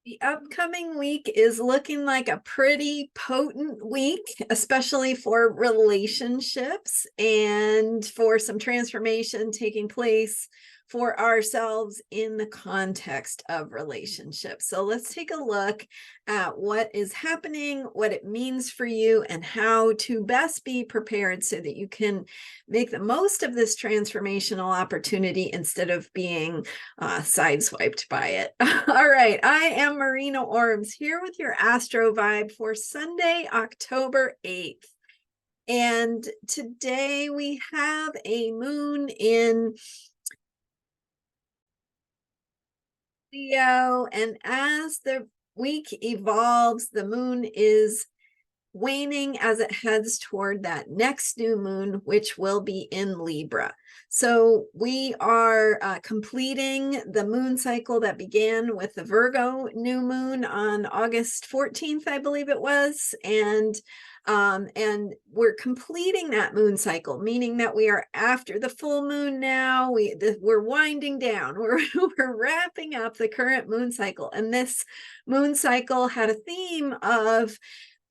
The upcoming week is looking like a pretty potent week, especially for relationships and for some transformation taking place for ourselves in the context of relationships. So let's take a look at what is happening, what it means for you, and how to best be prepared so that you can make the most of this transformational opportunity instead of being sideswiped by it. All right, I am Marina Ormes here with your Astro Vibe for Sunday, October 8th. And today we have a moon in Leo, and as the week evolves, the moon is waning as it heads toward that next new moon, which will be in Libra. So we are completing the moon cycle that began with the Virgo new moon on August 14th, I believe it was. And we're completing that moon cycle, meaning that we are after the full moon now. We're winding down. We're wrapping up the current moon cycle. And this moon cycle had a theme of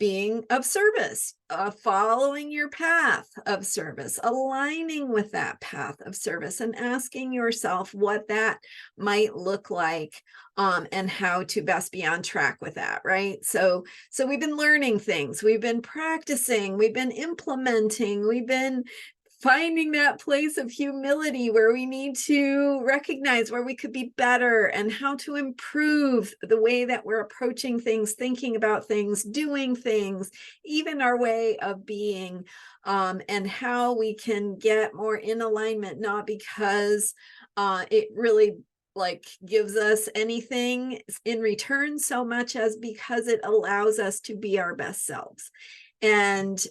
being of service, following your path of service, aligning with that path of service, and asking yourself what that might look like, and how to best be on track with that, right? So we've been learning things, we've been practicing, we've been implementing, we've been finding that place of humility where we need to recognize where we could be better and how to improve the way that we're approaching things, thinking about things, doing things, even our way of being, and how we can get more in alignment, not because it really gives us anything in return so much as because it allows us to be our best selves. And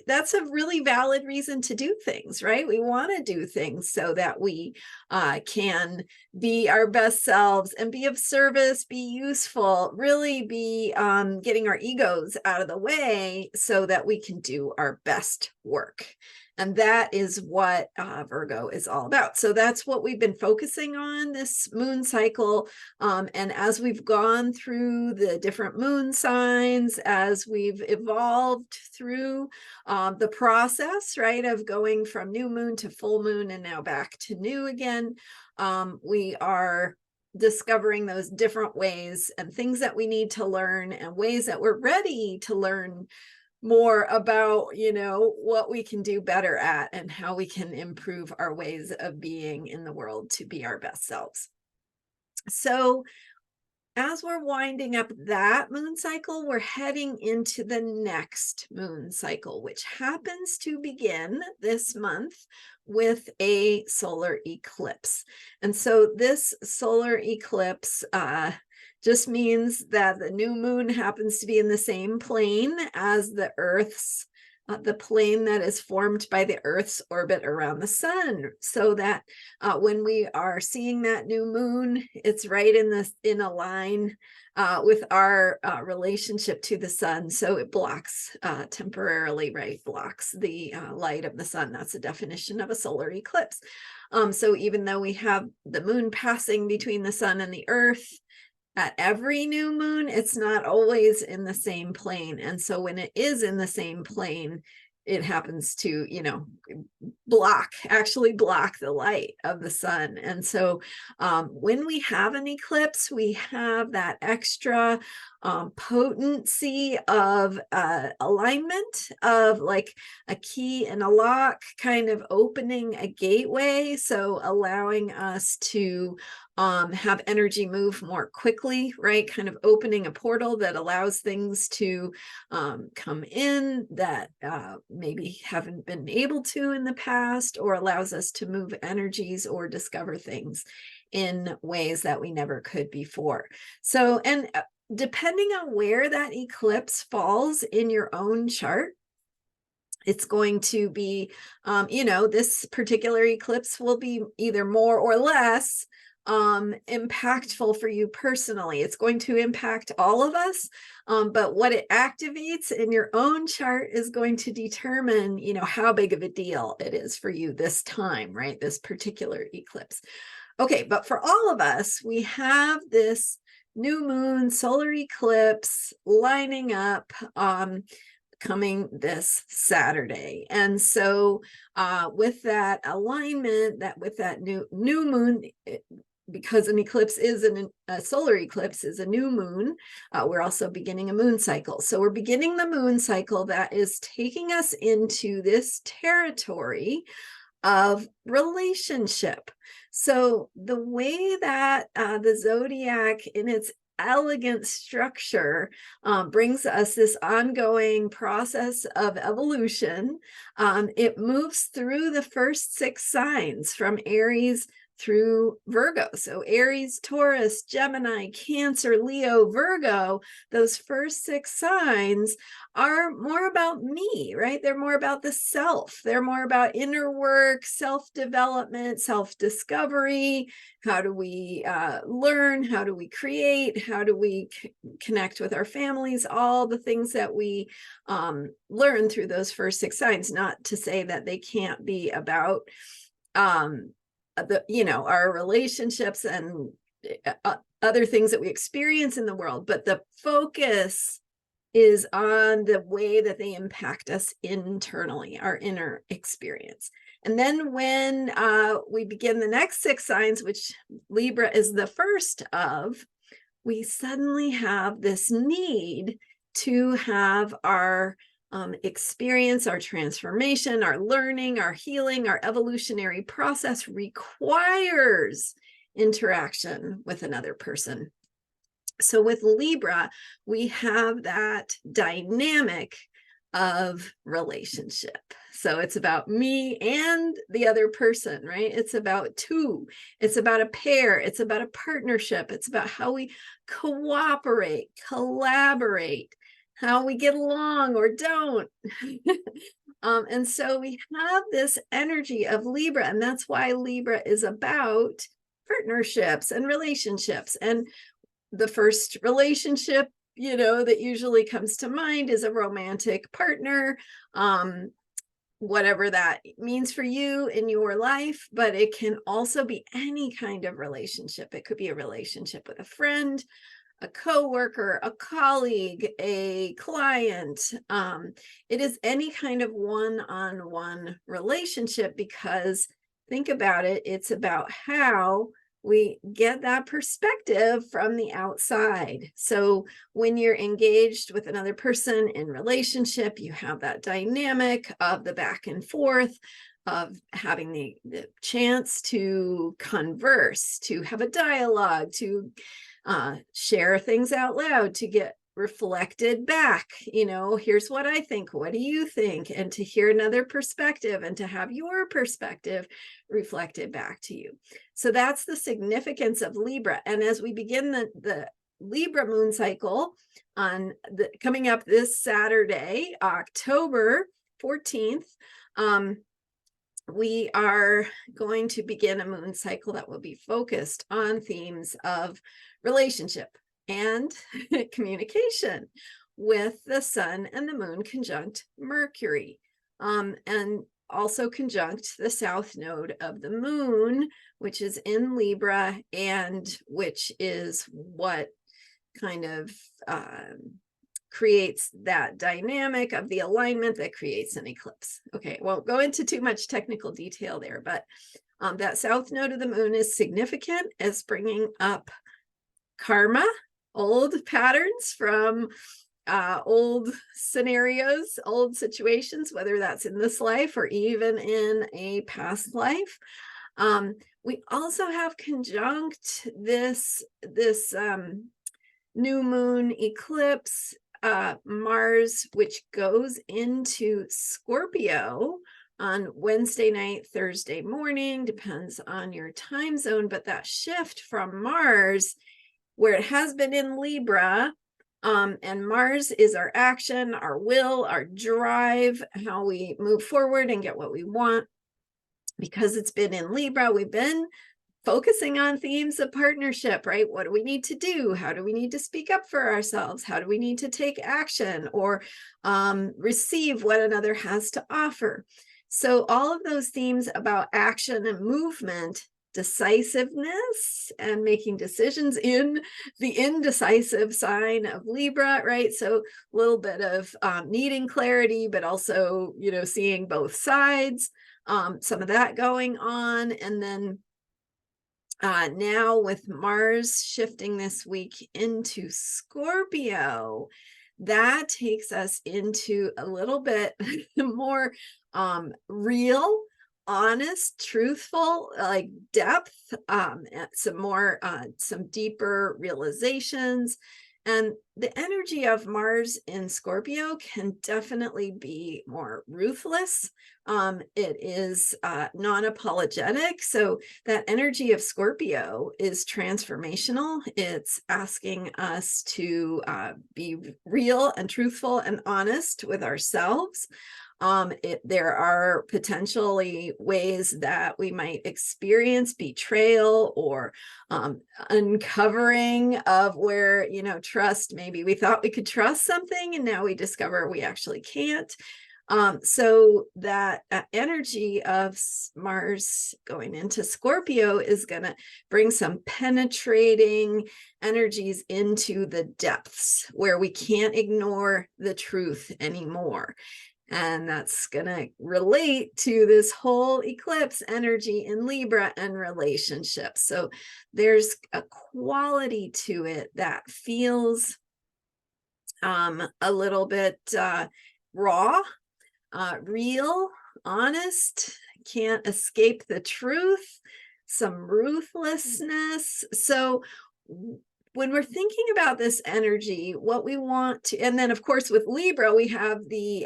that's a really valid reason to do things, right? We want to do things so that we can be our best selves and be of service, be useful, really be getting our egos out of the way so that we can do our best work. And that is what Virgo is all about. So that's what we've been focusing on this moon cycle. And as we've gone through the different moon signs, as we've evolved through the process, right, of going from new moon to full moon and now back to new again, we are discovering those different ways and things that we need to learn and ways that we're ready to learn more about, what we can do better at and how we can improve our ways of being in the world to be our best selves. So as we're winding up that moon cycle, we're heading into the next moon cycle, which happens to begin this month with a solar eclipse. And so this solar eclipse just means that the new moon happens to be in the same plane as the Earth's, the plane that is formed by the Earth's orbit around the sun. So that when we are seeing that new moon, it's right in a line with our relationship to the sun. So it blocks temporarily, right? Blocks the light of the sun. That's the definition of a solar eclipse. So even though we have the moon passing between the sun and the Earth, at every new moon, it's not always in the same plane. And so when it is in the same plane, it happens to, actually block the light of the sun. And so when we have an eclipse, we have that extra potency of alignment, of like a key and a lock, kind of opening a gateway. So allowing us to have energy move more quickly, right? Kind of opening a portal that allows things to come in that maybe haven't been able to in the past, or allows us to move energies or discover things in ways that we never could before. So, and depending on where that eclipse falls in your own chart, it's going to be, this particular eclipse will be either more or less impactful for you personally. It's going to impact all of us, but what it activates in your own chart is going to determine, how big of a deal it is for you this time, right? This particular eclipse. Okay, but for all of us, we have this new moon, solar eclipse lining up, coming this Saturday. And so with that alignment, with that new moon, because an eclipse is a solar eclipse is a new moon, we're also beginning a moon cycle. So we're beginning the moon cycle that is taking us into this territory of relationship. So the way that the zodiac in its elegant structure brings us this ongoing process of evolution, it moves through the first 6 signs from Aries through Virgo. So Aries, Taurus, Gemini, Cancer, Leo, Virgo, those first 6 signs are more about me, right? They're more about the self. They're more about inner work, self-development, self-discovery. How do we learn? How do we create? How do we connect with our families? All the things that we learn through those first 6 signs, not to say that they can't be about our relationships and other things that we experience in the world, but the focus is on the way that they impact us internally, our inner experience. And then when we begin the next 6 signs, which Libra is the first of, we suddenly have this need to have our experience, our transformation, our learning, our healing, our evolutionary process requires interaction with another person. So with Libra, we have that dynamic of relationship. So it's about me and the other person, right? It's about 2. It's about a pair. It's about a partnership. It's about how we cooperate, collaborate, how we get along or don't. And so we have this energy of Libra, and that's why Libra is about partnerships and relationships. And the first relationship, that usually comes to mind is a romantic partner, whatever that means for you in your life, but it can also be any kind of relationship. It could be a relationship with a friend, a coworker, a colleague, a client. It is any kind of one-on-one relationship, because think about it, it's about how we get that perspective from the outside. So when you're engaged with another person in relationship, you have that dynamic of the back and forth, of having the chance to converse, to have a dialogue, to share things out loud, to get reflected back. Here's what I think, what do you think? And to hear another perspective and to have your perspective reflected back to you. So that's the significance of Libra. And as we begin the Libra moon cycle coming up this Saturday, October 14th, we are going to begin a moon cycle that will be focused on themes of relationship and communication, with the sun and the moon conjunct Mercury, and also conjunct the south node of the moon, which is in Libra, and which is what kind of creates that dynamic of the alignment that creates an eclipse. Okay, won't go into too much technical detail there, but that south node of the moon is significant as bringing up karma, old patterns from old scenarios, old situations, whether that's in this life or even in a past life. We also have conjunct this new moon eclipse, Mars, which goes into Scorpio on Wednesday night, Thursday morning, depends on your time zone, but that shift from Mars, where it has been in Libra, and Mars is our action, our will, our drive, how we move forward and get what we want. Because it's been in Libra, we've been focusing on themes of partnership, right? What do we need to do? How do we need to speak up for ourselves? How do we need to take action or receive what another has to offer? So all of those themes about action and movement decisiveness and making decisions in the indecisive sign of Libra, right? So a little bit of needing clarity, but also, you know, seeing both sides, some of that going on. And then now with Mars shifting this week into Scorpio, that takes us into a little bit more real, honest, truthful, like depth, some deeper realizations. And the energy of Mars in Scorpio can definitely be more ruthless. It is non-apologetic. So that energy of Scorpio is transformational. It's asking us to be real and truthful and honest with ourselves. There are potentially ways that we might experience betrayal or uncovering of where, you know, trust, maybe we thought we could trust something and now we discover we actually can't. So that energy of Mars going into Scorpio is going to bring some penetrating energies into the depths where we can't ignore the truth anymore. And that's going to relate to this whole eclipse energy in Libra and relationships. So there's a quality to it that feels a little bit raw, real, honest, can't escape the truth, some ruthlessness. So when we're thinking about this energy, what we want to, and then of course with Libra, we have the,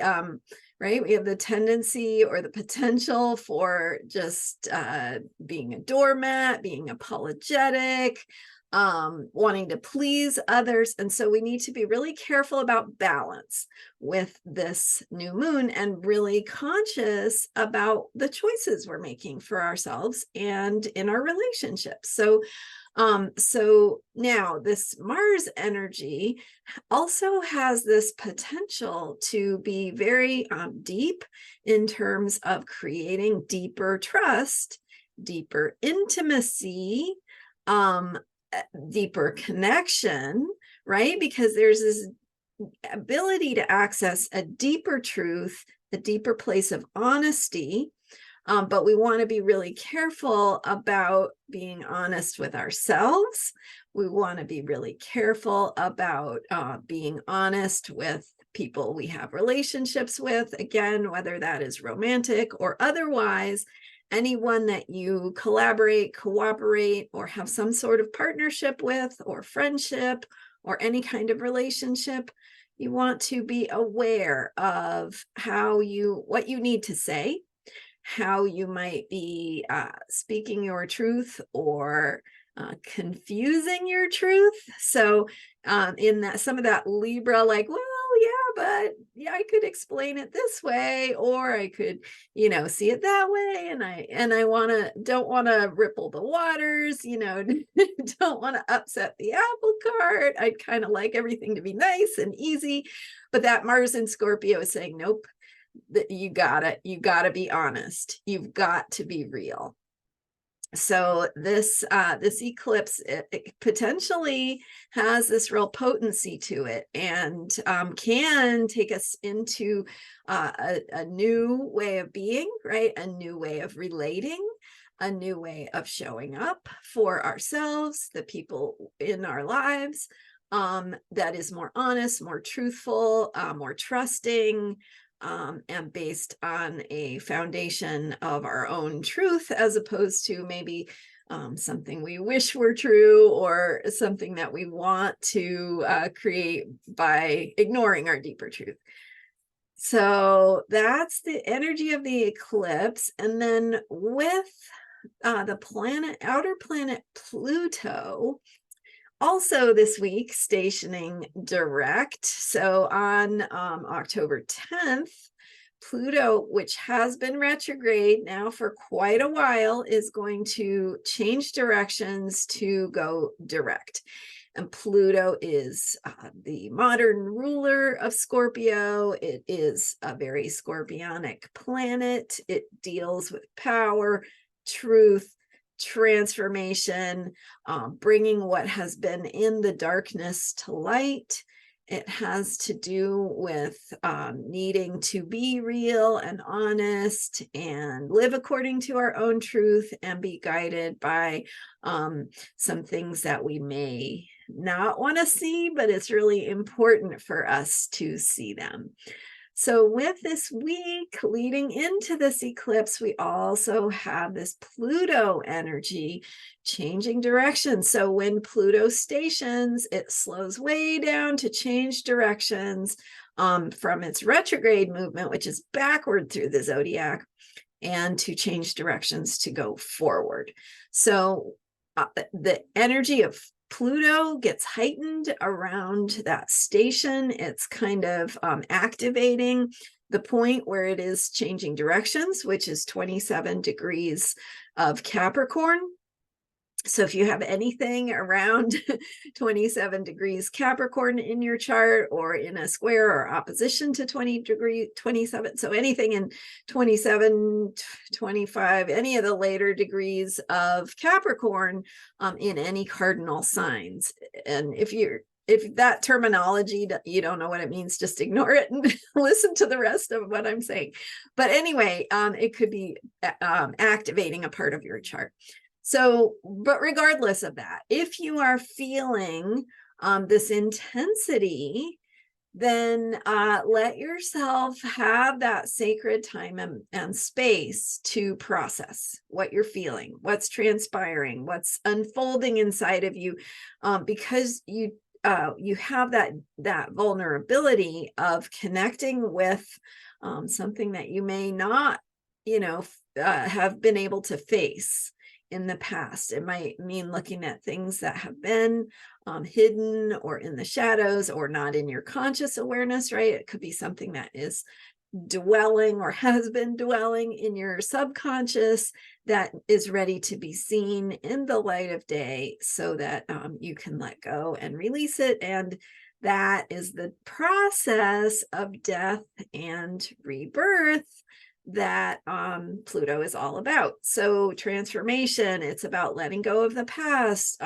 right, we have the tendency or the potential for just being a doormat, being apologetic, wanting to please others. And so we need to be really careful about balance with this new moon and really conscious about the choices we're making for ourselves and in our relationships. So now this Mars energy also has this potential to be very deep in terms of creating deeper trust, deeper intimacy, deeper connection, right? Because there's this ability to access a deeper truth, a deeper place of honesty. But we want to be really careful about being honest with ourselves. We want to be really careful about being honest with people we have relationships with, again, whether that is romantic or otherwise. Anyone that you collaborate, cooperate, or have some sort of partnership with, or friendship, or any kind of relationship, you want to be aware of what you need to say, how you might be speaking your truth or confusing your truth. So in that, some of that Libra, like, well, yeah, but yeah, I could explain it this way, or I could, you know, see it that way. And I don't want to ripple the waters, you know, don't want to upset the apple cart. I'd kind of like everything to be nice and easy. But that Mars in Scorpio is saying, nope, that you gotta be honest. You've got to be real. So this eclipse, it potentially has this real potency to it, and can take us into a new way of being, right? A new way of relating, a new way of showing up for ourselves, the people in our lives, that is more honest, more truthful, more trusting, and based on a foundation of our own truth, as opposed to maybe something we wish were true or something that we want to create by ignoring our deeper truth. So that's the energy of the eclipse. And then with the outer planet Pluto, also this week stationing direct. So on October 10th, Pluto, which has been retrograde now for quite a while, is going to change directions to go direct. And Pluto is the modern ruler of Scorpio. It is a very scorpionic planet. It deals with power, truth, transformation, bringing what has been in the darkness to light. It has to do with needing to be real and honest and live according to our own truth and be guided by some things that we may not want to see, but it's really important for us to see them. So with this week leading into this eclipse, we also have this Pluto energy changing direction. So when Pluto stations, it slows way down to change directions from its retrograde movement, which is backward through the zodiac, and to change directions to go forward. So the energy of Pluto gets heightened around that station. It's kind of activating the point where it is changing directions, which is 27 degrees of Capricorn. So if you have anything around 27 degrees Capricorn in your chart, or in a square or opposition to 27, so anything in 27, 25, any of the later degrees of Capricorn in any cardinal signs. And if that terminology, you don't know what it means, just ignore it and listen to the rest of what I'm saying. But anyway, it could be activating a part of your chart. So, but regardless of that, if you are feeling this intensity, then let yourself have that sacred time and space to process what you're feeling, what's transpiring, what's unfolding inside of you, because you have that vulnerability of connecting with something that you may not, have been able to face in the past. It might mean looking at things that have been hidden or in the shadows or not in your conscious awareness, right? It could be something that is dwelling or has been dwelling in your subconscious that is ready to be seen in the light of day, so that you can let go and release it. And that is the process of death and rebirth that Pluto is all about. So transformation, it's about letting go of the past,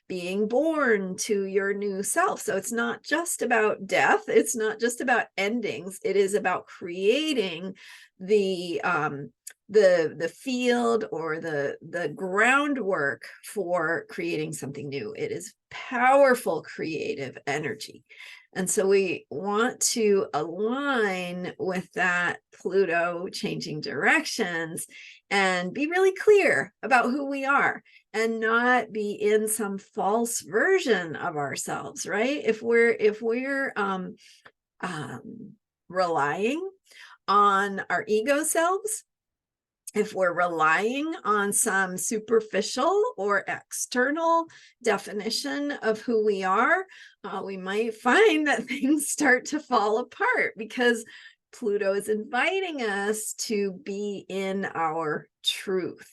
being born to your new self. So it's not just about death. It's not just about endings. It is about creating the field or the groundwork for creating something new. It is powerful creative energy. And so we want to align with that Pluto changing directions and be really clear about who we are, and not be in some false version of ourselves, right? If we're relying on our ego selves, if we're relying on some superficial or external definition of who we are, we might find that things start to fall apart, because Pluto is inviting us to be in our truth.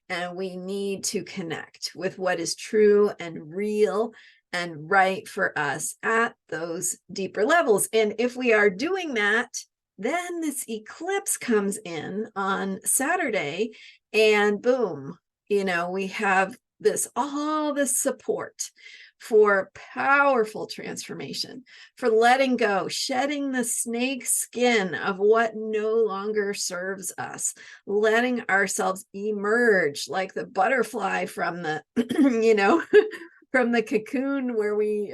And we need to connect with what is true and real and right for us at those deeper levels. And if we are doing that, then this eclipse comes in on Saturday, and boom, we have all this support for powerful transformation, for letting go, shedding the snake skin of what no longer serves us, letting ourselves emerge like the butterfly from the, from the cocoon where we,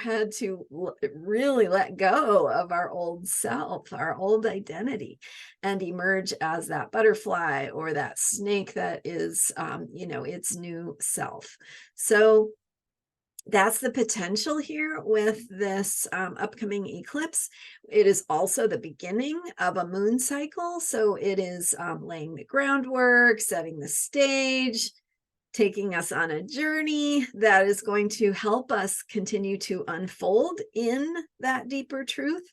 had to really let go of our old self, our old identity, and emerge as that butterfly or that snake that is, its new self. So that's the potential here with this upcoming eclipse. It is also the beginning of a moon cycle. So it is laying the groundwork, setting the stage, taking us on a journey that is going to help us continue to unfold in that deeper truth.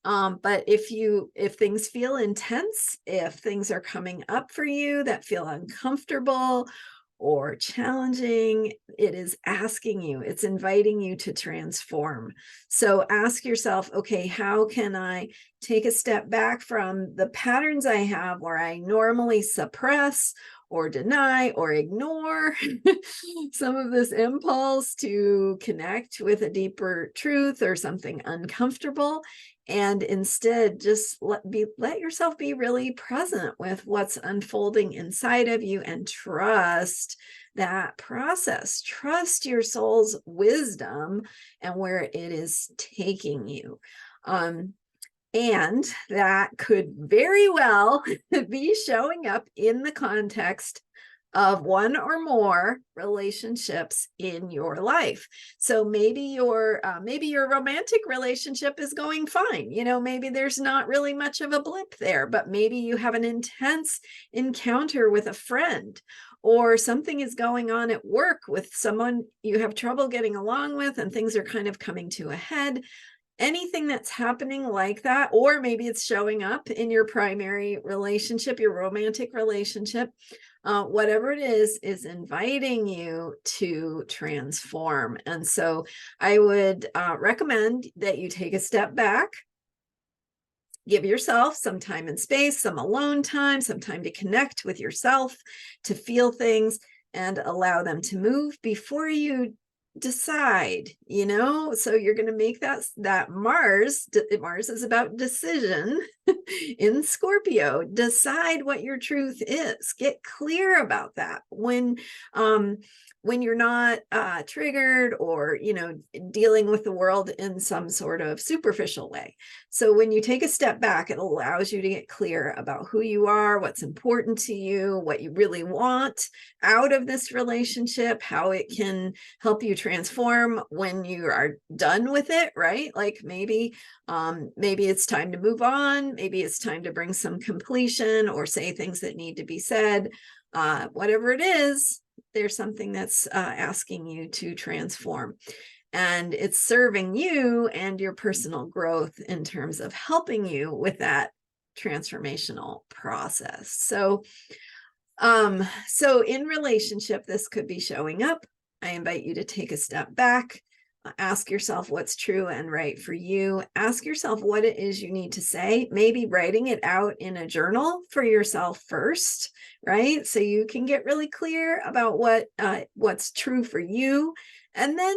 But if things feel intense, if things are coming up for you that feel uncomfortable or challenging, it is asking you, it's inviting you to transform. So ask yourself, okay, how can I take a step back from the patterns I have where I normally suppress or deny or ignore some of this impulse to connect with a deeper truth or something uncomfortable, and instead just let yourself be really present with what's unfolding inside of you, and trust that process. Trust your soul's wisdom and where it is taking you. And that could very well be showing up in the context of one or more relationships in your life. So maybe your romantic relationship is going fine. Maybe there's not really much of a blip there, but maybe you have an intense encounter with a friend, or something is going on at work with someone you have trouble getting along with, and things are kind of coming to a head. Anything that's happening like that, or maybe it's showing up in your primary relationship, your romantic relationship, whatever it is inviting you to transform. And so I would recommend that you take a step back, give yourself some time and space, some alone time, some time to connect with yourself, to feel things and allow them to move before you decide. So you're going to make that Mars is about decision in Scorpio. Decide what your truth is. Get clear about that when you're not triggered or dealing with the world in some sort of superficial way. So when you take a step back, it allows you to get clear about who you are, what's important to you, what you really want out of this relationship, how it can help you transform when you are done with it, right? Like maybe it's time to move on. Maybe it's time to bring some completion or say things that need to be said. Whatever it is, there's something that's asking you to transform. And it's serving you and your personal growth in terms of helping you with that transformational process. So in relationship, this could be showing up. I invite you to take a step back, ask yourself what's true and right for you. Ask yourself what it is you need to say, maybe writing it out in a journal for yourself first, right? So you can get really clear about what's true for you. And then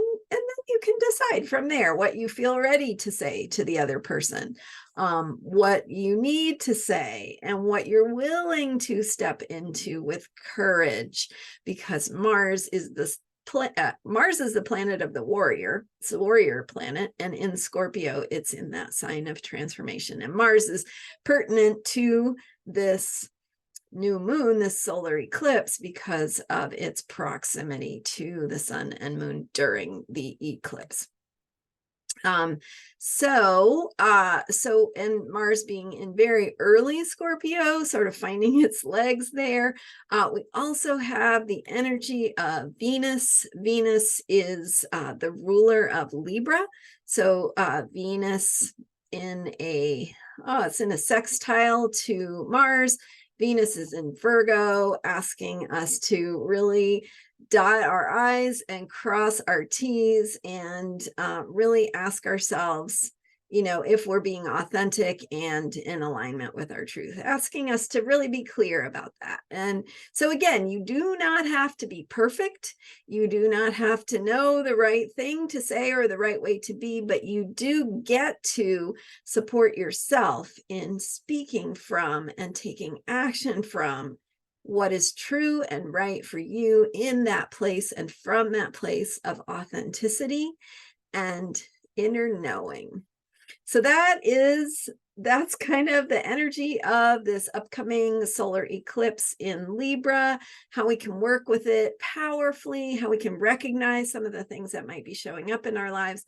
you can decide from there what you feel ready to say to the other person, what you need to say, and what you're willing to step into with courage, because Mars is the planet of the warrior. It's a warrior planet, and in Scorpio, it's in that sign of transformation. And Mars is pertinent to this new moon, this solar eclipse, because of its proximity to the sun and moon during the eclipse. And Mars being in very early Scorpio, sort of finding its legs there. We also have the energy of Venus. Venus is the ruler of Libra. So Venus it's in a sextile to Mars. Venus is in Virgo, asking us to really dot our I's and cross our T's, and really ask ourselves, if we're being authentic and in alignment with our truth, asking us to really be clear about that. And so again, you do not have to be perfect. You do not have to know the right thing to say or the right way to be, but you do get to support yourself in speaking from and taking action from what is true and right for you in that place, and from that place of authenticity and inner knowing. So that's kind of the energy of this upcoming solar eclipse in Libra, how we can work with it powerfully, how we can recognize some of the things that might be showing up in our lives,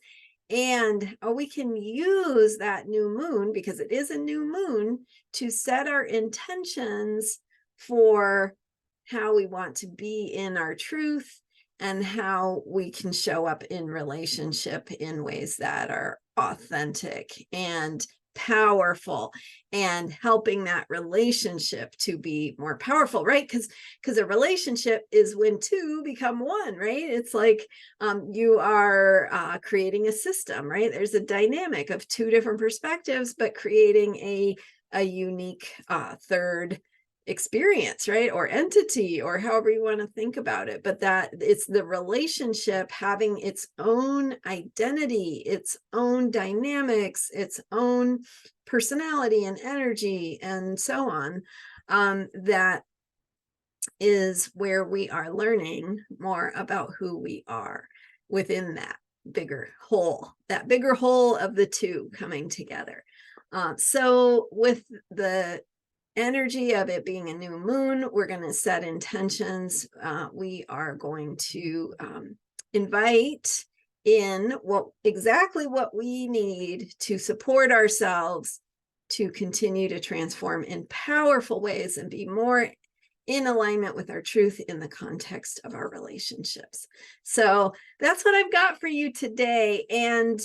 and how we can use that new moon, because it is a new moon, to set our intentions for how we want to be in our truth, and how we can show up in relationship in ways that are authentic and powerful, and helping that relationship to be more powerful, right? Because a relationship is when two become one, right? It's like you are creating a system, right? There's a dynamic of two different perspectives, but creating a unique third experience, right? Or entity, or however you want to think about it. But that it's the relationship having its own identity, its own dynamics, its own personality and energy, and so on. That is where we are learning more about who we are within that bigger whole of the two coming together. So with the energy of it being a new moon, we're going to set intentions. We are going to invite in exactly what we need to support ourselves to continue to transform in powerful ways and be more in alignment with our truth in the context of our relationships. So that's what I've got for you today. And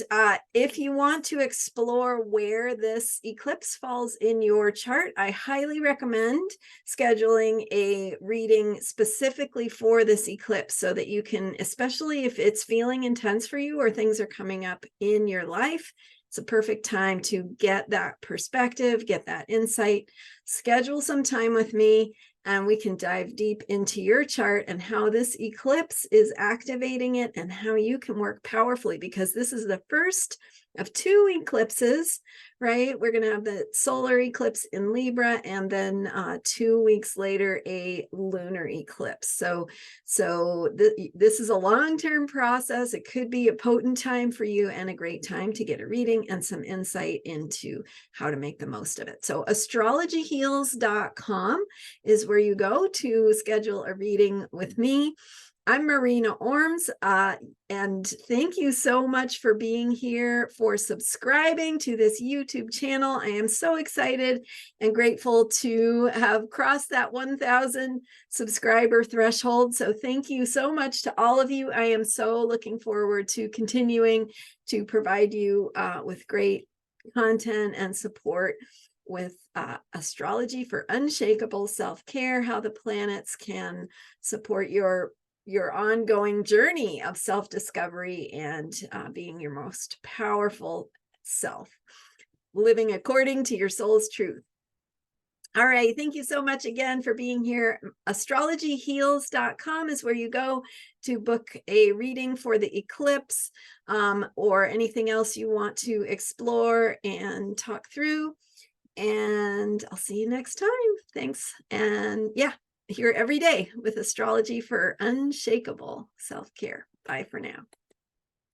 if you want to explore where this eclipse falls in your chart, I highly recommend scheduling a reading specifically for this eclipse so that you can, especially if it's feeling intense for you or things are coming up in your life, it's a perfect time to get that perspective, get that insight. Schedule some time with me, and we can dive deep into your chart and how this eclipse is activating it and how you can work powerfully, because this is the first of two eclipses, right? We're going to have the solar eclipse in Libra, and then 2 weeks later, a lunar eclipse. So this is a long-term process. It could be a potent time for you and a great time to get a reading and some insight into how to make the most of it. So astrologyheals.com is where you go to schedule a reading with me. I'm Marina Ormes, and thank you so much for being here, for subscribing to this YouTube channel. I am so excited and grateful to have crossed that 1,000 subscriber threshold. So thank you so much to all of you. I am so looking forward to continuing to provide you with great content and support with astrology for unshakable self-care, how the planets can support your ongoing journey of self-discovery and being your most powerful self, living according to your soul's truth. All right. Thank you so much again for being here. Astrologyheals.com is where you go to book a reading for the eclipse or anything else you want to explore and talk through. And I'll see you next time. Thanks. And yeah, here every day with astrology for unshakable self-care. Bye for now.